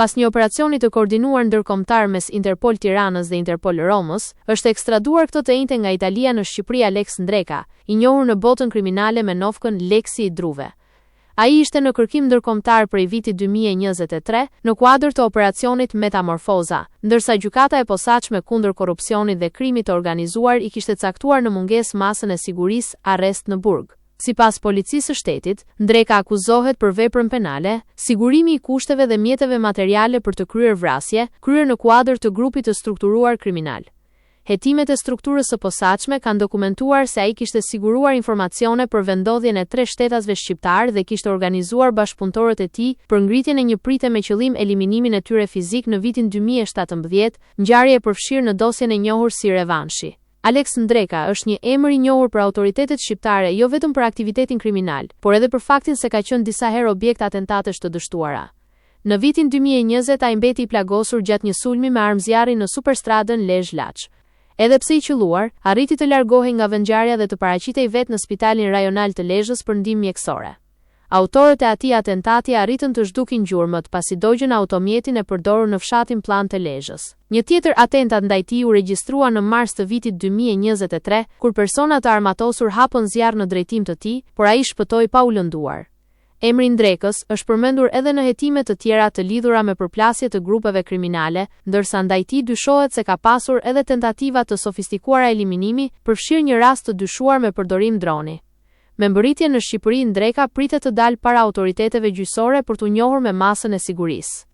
Pas një operacioni të koordinuar ndërkombëtar mes Interpol Tiranës dhe Interpol Romës, është ekstraduar këtë të njëjtë nga Italia në Shqipëri Alex Ndreka, i njohur në botën kriminale me nofkën Leksi i Druve. Ai ishte në kërkim ndërkombëtar prej vitit 2023 në kuadër të operacionit Metamorfoza, ndërsa gjykata e posaçme kundër korrupsionit dhe krimit të organizuar i kishte caktuar në mungesë masën e sigurisë arrest në burg. Sipas policisë së shtetit, Ndreka akuzohet për veprën penale, sigurimi i kushteve dhe mjeteve materiale për të kryer vrasje, kryer në kuadër të grupit të strukturuar kriminal. Hetimet e strukturës së posaçme kanë dokumentuar se ai kishte siguruar informacione për vendodhjen e 3 shtetasve shqiptar dhe kishte organizuar bashkëpunëtorët e tij për ngritjen e një prite me qëllim eliminimin e tyre fizik në vitin 2017, ngjarje e përfshirë në dosjen e njohur si Revanshi. Alex Ndreka është një emër i njohur për autoritetet shqiptare jo vetëm për aktivitetin kriminal, por edhe për faktin se ka qenë disa herë objekt atentatesh të dështuara. Në vitin 2020 ai mbeti i plagosur gjatë një sulmi me armë zjarri në superstradën Lezhë-Laç. Edhe pse i qelluar, arriti të largohej nga vendngjarja dhe të paraqitej vetë në spitalin rajonal të Lezhës për ndihmë mjekësore. Autorët e atij atentati arritën të zhdukin gjurmët pasi dogjën automjetin e përdorur në fshatin Plan të Lezhës. Një tjetër atentat ndaj tij u regjistrua në mars të vitit 2023, kur persona të armatosur hapën zjarr në drejtim të tij, por ai shpëtoi pa u lënduar. Emri Ndrekës është përmendur edhe në hetime të tjera të lidhura me përplasje të grupeve kriminale, ndërsa ndaj tij dyshohet se ka pasur edhe tentativa të sofistikuara eliminimi, përfshirë një rast të dyshuar me përdorim droni. Me mbërritje në Shqipëri, Ndreka pritet të dalë para autoriteteve gjyqësore për t'u njohur me masën e sigurisë.